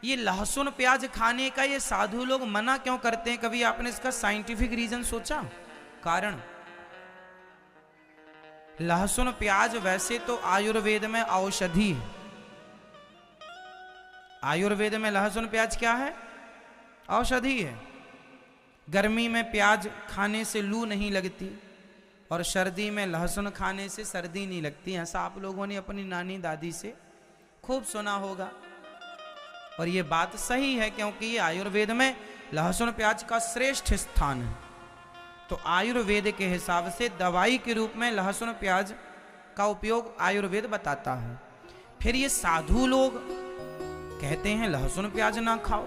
ये लहसुन प्याज खाने का ये साधु लोग मना क्यों करते हैं? कभी आपने इसका साइंटिफिक रीजन सोचा? कारण, लहसुन प्याज वैसे तो आयुर्वेद में औषधि है। आयुर्वेद में लहसुन प्याज क्या है? औषधि है। गर्मी में प्याज खाने से लू नहीं लगती और सर्दी में लहसुन खाने से सर्दी नहीं लगती। ऐसा आप लोगों ने अपनी नानी दादी से खूब सुना होगा और ये बात सही है, क्योंकि ये आयुर्वेद में लहसुन प्याज का श्रेष्ठ स्थान है। तो आयुर्वेद के हिसाब से दवाई के रूप में लहसुन प्याज का उपयोग आयुर्वेद बताता है। फिर ये साधु लोग कहते हैं लहसुन प्याज ना खाओ,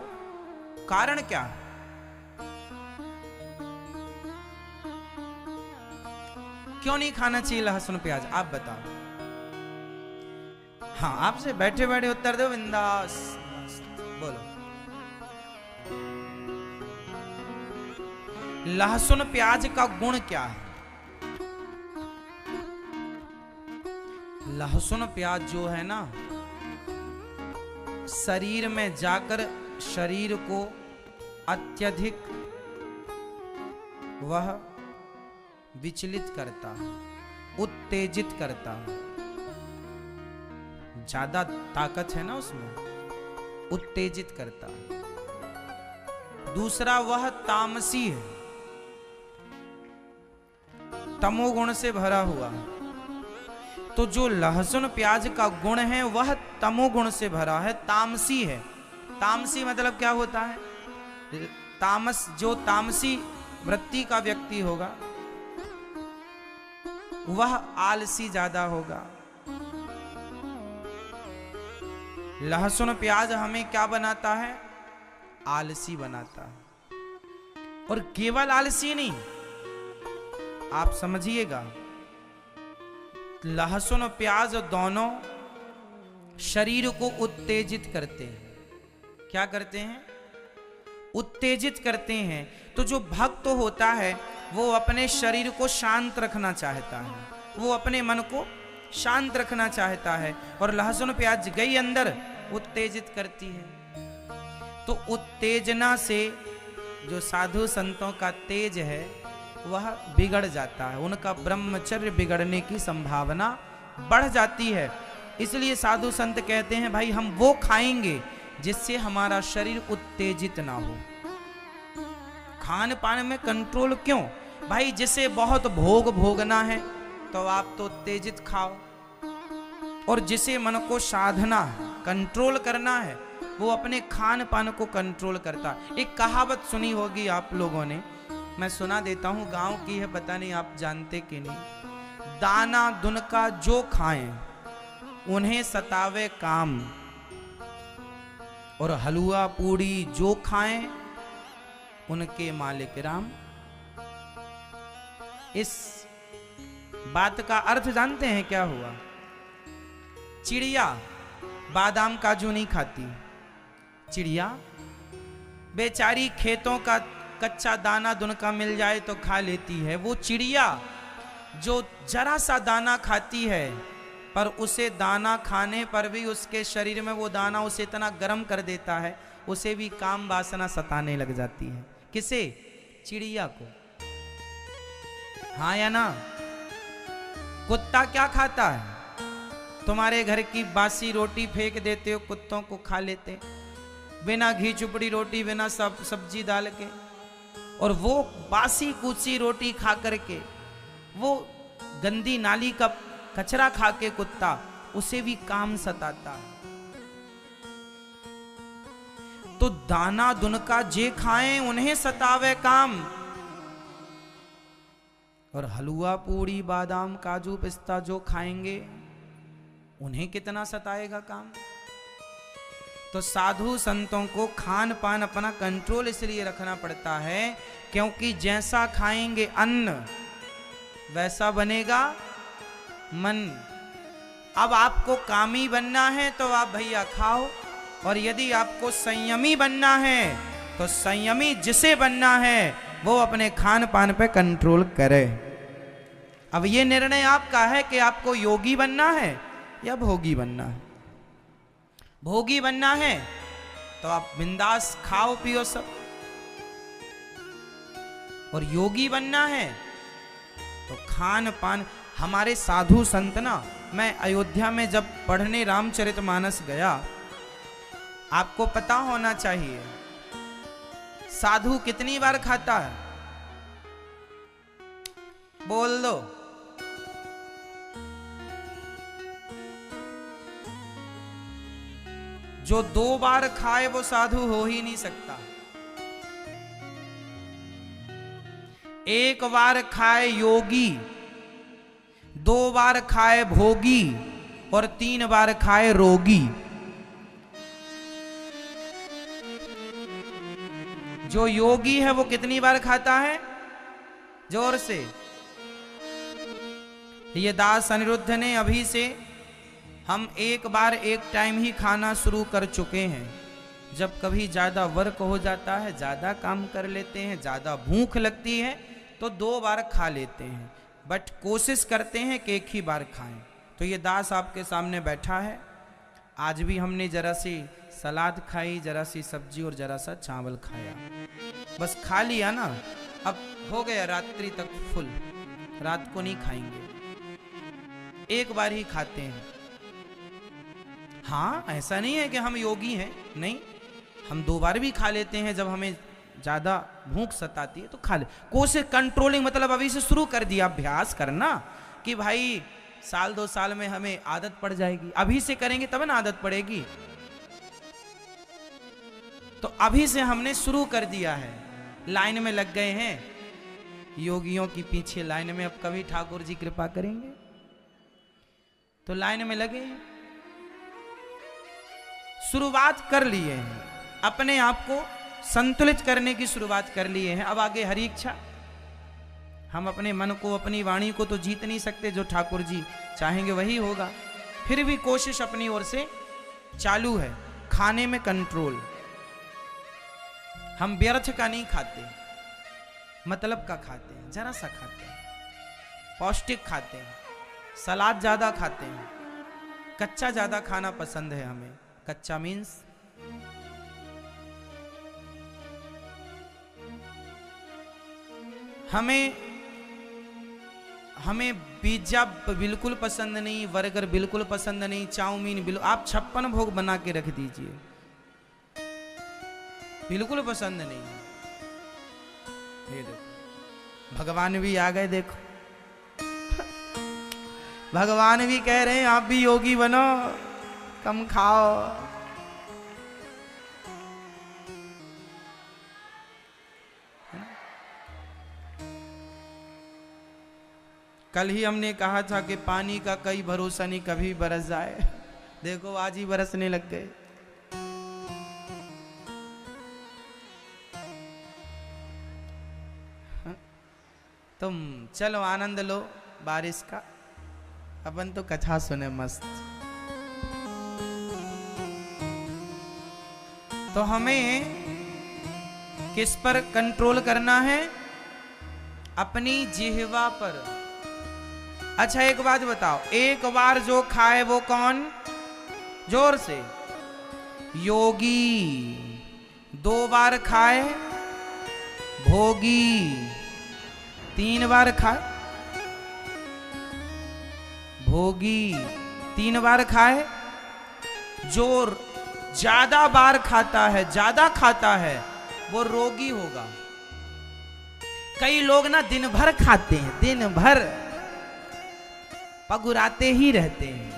कारण क्या है? क्यों नहीं खाना चाहिए लहसुन प्याज, आप बताओ। हाँ, आपसे बैठे बैठे उत्तर दो, बिंदास बोलो। लहसुन प्याज का गुण क्या है? लहसुन प्याज जो है ना, शरीर में जाकर शरीर को अत्यधिक वह विचलित करता है, उत्तेजित करता है। ज्यादा ताकत है ना उसमें, उत्तेजित करता है। दूसरा, वह तामसी है, तमोगुण से भरा हुआ है। तो जो लहसुन प्याज का गुण है वह तमोगुण से भरा है, तामसी है। तामसी मतलब क्या होता है? तामस, जो तामसी वृत्ति का व्यक्ति होगा वह आलसी ज्यादा होगा। लहसुन प्याज हमें क्या बनाता है? आलसी बनाता है। और केवल आलसी नहीं, आप समझिएगा, लहसुन प्याज दोनों शरीर को उत्तेजित करते हैं। क्या करते हैं? उत्तेजित करते हैं। तो जो भक्त होता है वो अपने शरीर को शांत रखना चाहता है, वो अपने मन को शांत रखना चाहता है, और लहसुन प्याज गई अंदर उत्तेजित करती है। तो उत्तेजना से जो साधु संतों का तेज है वह बिगड़ जाता है, उनका ब्रह्मचर्य बिगड़ने की संभावना बढ़ जाती है। इसलिए साधु संत कहते हैं भाई हम वो खाएंगे जिससे हमारा शरीर उत्तेजित ना हो। खान पान में कंट्रोल क्यों भाई? जिसे बहुत भोग भोगना है तो आप तो उत्तेजित खाओ, और जिसे मन को साधना है, कंट्रोल करना है, वो अपने खान पान को कंट्रोल करता। एक कहावत सुनी होगी आप लोगों ने, मैं सुना देता हूं, गांव की है, पता नहीं आप जानते कि नहीं। दाना दुनका जो खाएं उन्हें सतावे काम, और हलवा पूड़ी जो खाएं उनके मालिक राम। इस बात का अर्थ जानते हैं क्या हुआ? चिड़िया बादाम काजू नहीं खाती, चिड़िया बेचारी खेतों का कच्चा दाना दुनका मिल जाए तो खा लेती है। वो चिड़िया जो जरा सा दाना खाती है, पर उसे दाना खाने पर भी उसके शरीर में वो दाना उसे इतना गर्म कर देता है, उसे भी काम वासना सताने लग जाती है। किसे? चिड़िया को। हाँ या ना? कुत्ता क्या खाता है? तुम्हारे घर की बासी रोटी फेंक देते हो, कुत्तों को खा लेते, बिना घी चुपड़ी रोटी, बिना सब्जी डाल के। और वो बासी कूची रोटी खा करके, वो गंदी नाली का कचरा खा के कुत्ता, उसे भी काम सताता है। तो दाना दुनका जे खाएं उन्हें सतावे काम, और हलवा पूड़ी बादाम काजू पिस्ता जो खाएंगे उन्हें कितना सताएगा काम। तो साधु संतों को खान पान अपना कंट्रोल इसलिए रखना पड़ता है क्योंकि जैसा खाएंगे अन्न वैसा बनेगा मन। अब आपको कामी बनना है तो आप भैया खाओ, और यदि आपको संयमी बनना है तो संयमी जिसे बनना है वो अपने खान पान पे कंट्रोल करे। अब ये निर्णय आपका है कि आपको योगी बनना है या भोगी बनना है। भोगी बनना है तो आप बिंदास खाओ पियो सब। और योगी बनना है तो खान पान। हमारे साधु संत ना, मैं अयोध्या में जब पढ़ने रामचरितमानस गया, आपको पता होना चाहिए साधु कितनी बार खाता है, बोल दो। जो 2 बार खाए वो साधु हो ही नहीं सकता। 1 बार खाए योगी, 2 बार खाए भोगी और 3 बार खाए रोगी। जो योगी है वो कितनी बार खाता है, जोर से। ये दास अनिरुद्ध ने अभी से हम 1 बार 1 टाइम ही खाना शुरू कर चुके हैं। जब कभी ज्यादा वर्क हो जाता है, ज्यादा काम कर लेते हैं, ज्यादा भूख लगती है तो 2 बार खा लेते हैं, बट कोशिश करते हैं कि 1 ही बार खाएं। तो ये दास आपके सामने बैठा है। आज भी हमने जरा सी सलाद खाई, जरा सी सब्जी और जरा सा चावल खाया, बस खा लिया ना। अब हो गया रात्रि तक फुल, रात को नहीं खाएंगे, 1 बार ही खाते हैं। हाँ, ऐसा नहीं है कि हम योगी हैं, नहीं, हम 2 बार भी खा लेते हैं जब हमें ज्यादा भूख सताती है तो खा ले। कोशिश कंट्रोलिंग, मतलब अभी से शुरू कर दिया अभ्यास करना कि भाई 1-2 साल में हमें आदत पड़ जाएगी। अभी से करेंगे तब ना आदत पड़ेगी। तो अभी से हमने शुरू कर दिया है, लाइन में लग गए हैं योगियों की पीछे लाइन में। अब कभी ठाकुर जी कृपा करेंगे तो लाइन में लगे हैं, शुरुआत कर लिए हैं, अपने आप को संतुलित करने की शुरुआत कर लिए हैं। अब आगे हरी इच्छा। हम अपने मन को, अपनी वाणी को तो जीत नहीं सकते, जो ठाकुर जी चाहेंगे वही होगा। फिर भी कोशिश अपनी ओर से चालू है। खाने में कंट्रोल, हम व्यर्थ का नहीं खाते, मतलब का खाते हैं, जरा सा खाते हैं, पौष्टिक खाते हैं, सलाद ज्यादा खाते हैं, कच्चा ज्यादा खाना पसंद है हमें। कच्चा मीन्स हमें पिज्जा बिल्कुल पसंद नहीं, बर्गर बिल्कुल पसंद नहीं, चाउमीन बिल्कुल। आप 56 भोग बना के रख दीजिए, बिल्कुल पसंद नहीं। ये देखो भगवान भी आ गए, देखो भगवान भी कह रहे हैं आप भी योगी बनो, कम खाओ। कल ही हमने कहा था कि पानी का कई भरोसा नहीं, कभी बरस जाए। देखो आज ही बरसने लग गए। तुम चलो आनंद लो बारिश का, अपन तो कथा सुने मस्त। तो हमें किस पर कंट्रोल करना है, अपनी जिह्वा पर। अच्छा एक बात बताओ, 1 बार जो खाए वो कौन, जोर से, योगी। 2 बार खाए भोगी, 3 बार खाए भोगी, 3 बार खाए। जो ज्यादा बार खाता है, ज्यादा खाता है, वो रोगी होगा। कई लोग ना दिन भर खाते हैं, दिन भर पगुराते ही रहते हैं,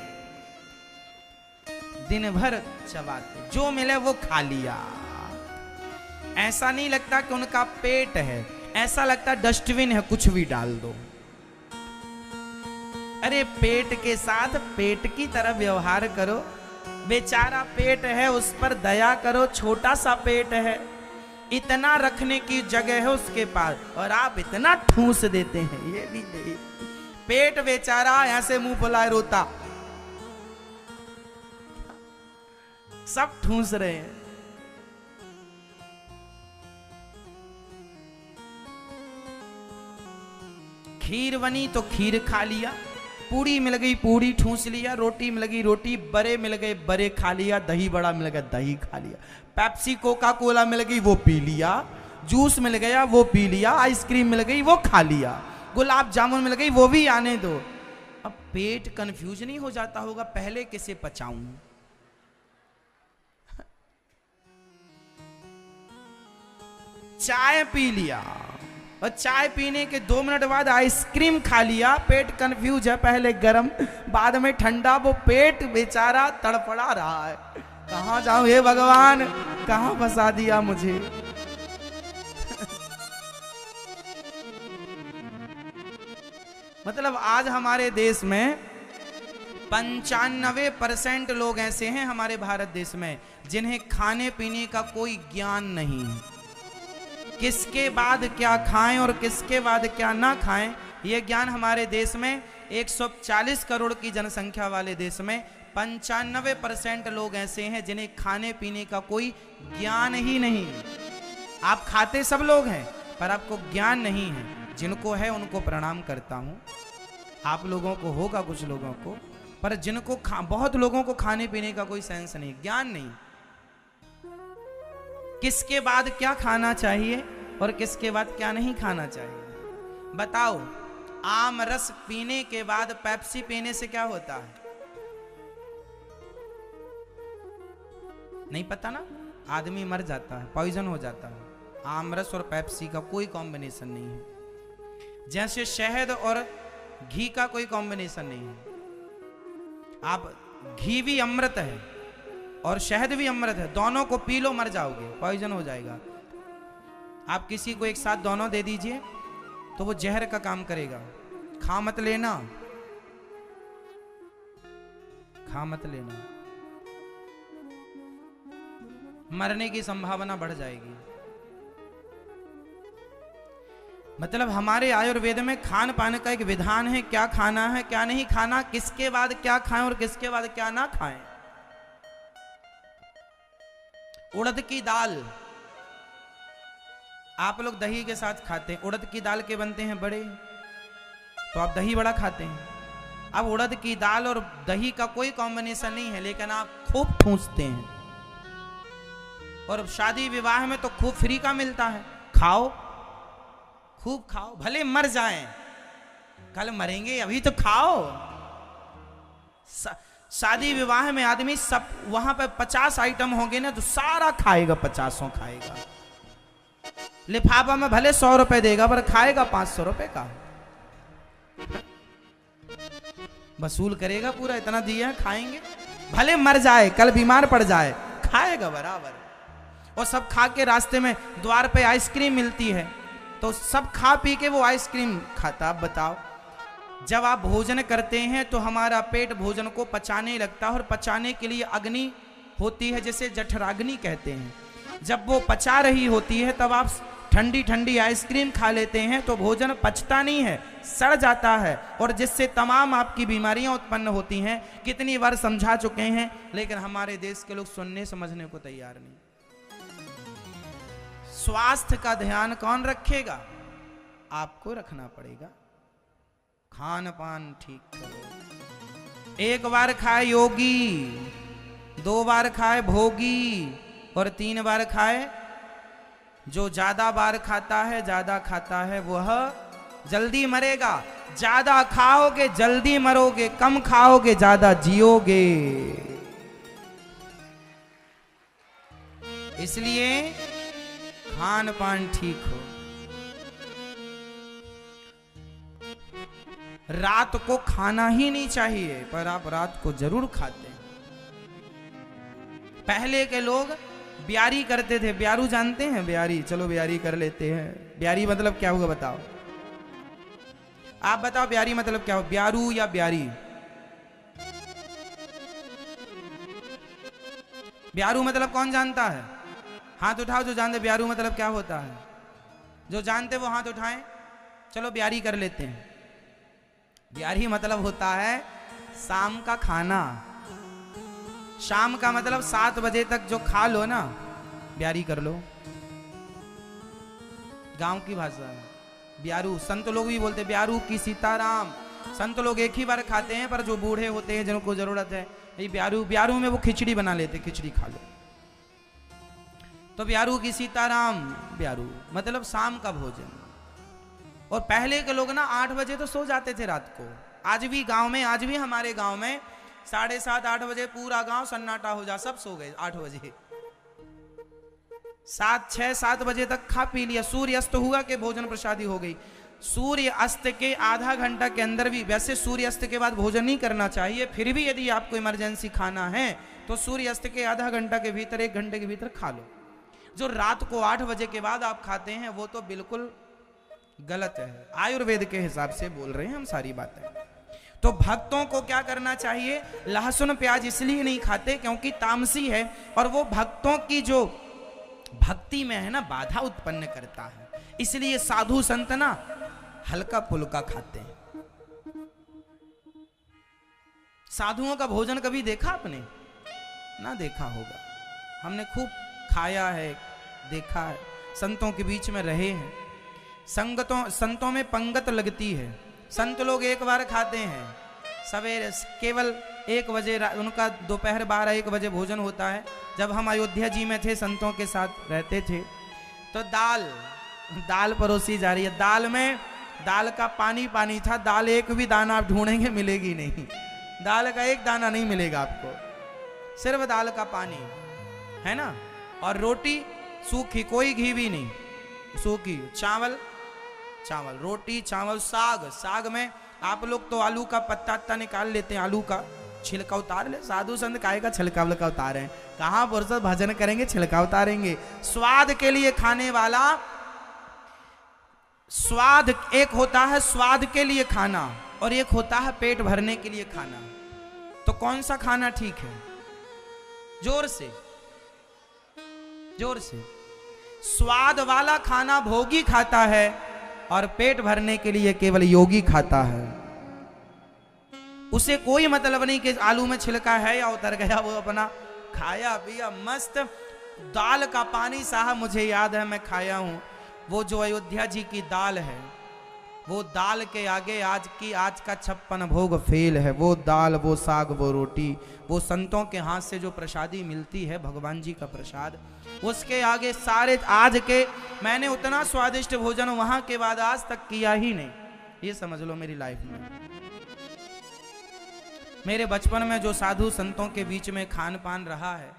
दिन भर चबाते, जो मिले वो खा लिया। ऐसा नहीं लगता कि उनका पेट है, ऐसा लगता डस्टबिन है, कुछ भी डाल दो। अरे पेट के साथ पेट की तरह व्यवहार करो। बेचारा पेट है, उस पर दया करो। छोटा सा पेट है, इतना रखने की जगह है उसके पास, और आप इतना ठूस देते हैं। ये भी नहीं, पेट बेचारा ऐसे मुंह फुलाए रोता, सब ठूस रहे हैं। खीर बनी तो खीर खा लिया, पूड़ी मिल गई पूड़ी ठूस लिया, रोटी मिल गई रोटी, बड़े मिल गए बड़े खा लिया, दही बड़ा मिल गया दही खा लिया, पेप्सी कोका कोला मिल गई वो पी लिया, जूस मिल गया वो पी लिया, आइसक्रीम मिल गई वो खा लिया, गुलाब जामुन मिल गई वो भी आने दो। अब पेट कंफ्यूज नहीं हो जाता होगा पहले किसे पचाऊं? चाय पी लिया और चाय पीने के 2 मिनट बाद आइसक्रीम खा लिया, पेट कंफ्यूज है, पहले गर्म बाद में ठंडा, वो पेट बेचारा तड़पड़ा रहा है। कहां जाऊं हे भगवान, कहां फंसा दिया मुझे। मतलब आज हमारे देश में 95% लोग ऐसे हैं हमारे भारत देश में जिन्हें खाने पीने का कोई ज्ञान नहीं है। किसके बाद क्या खाएं और किसके बाद क्या ना खाएं, यह ज्ञान हमारे देश में 140 करोड़ की जनसंख्या वाले देश में 95% लोग ऐसे हैं जिन्हें खाने पीने का कोई ज्ञान ही नहीं। आप खाते सब लोग हैं पर आपको ज्ञान नहीं है। जिनको है उनको प्रणाम करता हूं, आप लोगों को होगा कुछ लोगों को, पर जिनको बहुत लोगों को खाने पीने का कोई सेंस नहीं, ज्ञान नहीं। किसके बाद क्या खाना चाहिए और किसके बाद क्या नहीं खाना चाहिए बताओ। आम रस पीने के बाद पेप्सी पीने से क्या होता है? नहीं पता ना, आदमी मर जाता है, पॉइजन हो जाता है। आम रस और पेप्सी का कोई कॉम्बिनेशन नहीं है, जैसे शहद और घी का कोई कॉम्बिनेशन नहीं है। आप घी भी अमृत है और शहद भी अमृत है, दोनों को पी लो मर जाओगे, पॉइजन हो जाएगा। आप किसी को एक साथ दोनों दे दीजिए तो वो जहर का काम करेगा। खा मत लेना, खा मत लेना, मरने की संभावना बढ़ जाएगी। मतलब हमारे आयुर्वेद में खान पान का एक विधान है, क्या खाना है क्या नहीं खाना, किसके बाद क्या खाएं और किसके बाद क्या ना खाएं। उड़द की दाल आप लोग दही के साथ खाते हैं, उड़द की दाल के बनते हैं बड़े, तो आप दही बड़ा खाते हैं। अब उड़द की दाल और दही का कोई कॉम्बिनेशन नहीं है, लेकिन आप खूब ठूंसते हैं। और शादी विवाह में तो खूब फ्री का मिलता है, खाओ खूब खाओ, भले मर जाएं, कल मरेंगे अभी तो खाओ। शादी विवाह में आदमी सब वहां पे 50 आइटम होंगे ना तो सारा खाएगा, 50 खाएगा। लिफाफा में भले 100 रुपए देगा पर खाएगा 500 रुपए का, वसूल करेगा पूरा, इतना दिया खाएंगे, भले मर जाए कल बीमार पड़ जाए खाएगा बराबर। और सब खा के रास्ते में द्वार पे आइसक्रीम मिलती है तो सब खा पी के वो आइसक्रीम खाता। अब बताओ, जब आप भोजन करते हैं तो हमारा पेट भोजन को पचाने लगता है और पचाने के लिए अग्नि होती है जिसे जठराग्नि कहते हैं। जब वो पचा रही होती है तब आप ठंडी ठंडी आइसक्रीम खा लेते हैं तो भोजन पचता नहीं है, सड़ जाता है, और जिससे तमाम आपकी बीमारियां उत्पन्न होती हैं। कितनी बार समझा चुके हैं, लेकिन हमारे देश के लोग सुनने समझने को तैयार नहीं। स्वास्थ्य का ध्यान कौन रखेगा? आपको रखना पड़ेगा। खान पान ठीक करो। 1 बार खाए योगी, 2 बार खाए भोगी और 3 बार खाए जो ज्यादा बार खाता है, ज्यादा खाता है वह जल्दी मरेगा। ज्यादा खाओगे जल्दी मरोगे, कम खाओगे ज्यादा जियोगे। इसलिए खान पान ठीक हो। रात को खाना ही नहीं चाहिए पर आप रात को जरूर खाते हैं। पहले के लोग ब्यारी करते थे, ब्यारू जानते हैं? ब्यारी, चलो ब्यारी कर लेते हैं। ब्यारी मतलब क्या होगा बताओ? आप बताओ ब्यारी मतलब क्या हो? ब्यारू या ब्यारी? ब्यारू मतलब कौन जानता है? हाथ उठाओ जो जानते ब्यारू मतलब क्या होता है। जो जानते वो हाथ उठाएं। चलो ब्यारी कर लेते हैं। ब्यारी मतलब होता है शाम का खाना। शाम का मतलब 7 बजे तक जो खा लो ना, ब्यारी कर लो। गांव की भाषा है ब्यारू। संत लोग भी बोलते ब्यारू की सीताराम, संत लोग एक ही बार खाते हैं, पर जो बूढ़े होते हैं जिनको जरूरत है, ये ब्यारू में वो खिचड़ी बना लेते, खिचड़ी खा लो। तो ब्यारू की सीताराम, ब्यारू मतलब शाम का भोजन। और पहले के लोग ना 8 बजे तो सो जाते थे रात को। आज भी गांव में, आज भी हमारे गांव में 7:30 8 बजे पूरा गांव सन्नाटा हो जा, सब सो गए 8 बजे। 6 7 बजे तक खा पी लिया, सूर्य अस्त हुआ के भोजन प्रसादी हो गई। सूर्य अस्त के आधा घंटा के अंदर भी, वैसे सूर्य अस्त के बाद भोजन नहीं करना चाहिए, फिर भी यदि आपको इमरजेंसी खाना है तो सूर्य अस्त के आधा घंटा के भीतर, 1 घंटे के भीतर खा लो। जो रात को 8 बजे के बाद आप खाते हैं वो तो बिल्कुल गलत है। आयुर्वेद के हिसाब से बोल रहे हैं हम सारी बातें। तो भक्तों को क्या करना चाहिए? लहसुन प्याज इसलिए नहीं खाते क्योंकि तामसी है, और वो भक्तों की जो भक्ति में है ना बाधा उत्पन्न करता है। इसलिए साधु संत ना हल्का फुल्का खाते हैं। साधुओं का भोजन कभी देखा आपने? ना देखा होगा। हमने खूब खाया है, देखा है, संतों के बीच में रहे हैं। संतों में पंगत लगती है। संत लोग एक बार खाते हैं सवेरे, केवल 1 बजे, उनका दोपहर 12-1 बजे भोजन होता है। जब हम अयोध्या जी में थे, संतों के साथ रहते थे, तो दाल परोसी जा रही है। दाल का पानी पानी था। दाल एक भी दाना आप ढूंढेंगे मिलेगी नहीं, दाल का एक दाना नहीं मिलेगा आपको, सिर्फ दाल का पानी है ना। और रोटी सूखी, कोई घी भी नहीं, सूखी। चावल, रोटी, चावल, साग में आप लोग तो आलू का पत्ता निकाल लेते हैं, आलू का छिलका उतार ले। साधु संत काहे का छिलका उतारे हैं? कहां पुरुषों भजन करेंगे छिलका उतारेंगे? स्वाद के लिए खाने वाला, स्वाद एक होता है स्वाद के लिए खाना, और एक होता है पेट भरने के लिए खाना। तो कौन सा खाना ठीक है? जोर से स्वाद वाला खाना भोगी खाता है, और पेट भरने के लिए केवल योगी खाता है। उसे कोई मतलब नहीं कि आलू में छिलका है या उतर गया, वो अपना खाया पिया मस्त। दाल का पानी साहब मुझे याद है, मैं खाया हूं। वो जो अयोध्या जी की दाल है, वो दाल के आगे आज का 56 भोग फेल है। वो दाल, वो साग, वो रोटी, वो संतों के हाथ से जो प्रसादी मिलती है, भगवान जी का प्रसाद, उसके आगे सारे आज के, मैंने उतना स्वादिष्ट भोजन वहां के बाद आज तक किया ही नहीं। ये समझ लो मेरी लाइफ में। मेरे बचपन में जो साधु संतों के बीच में खान पान रहा है,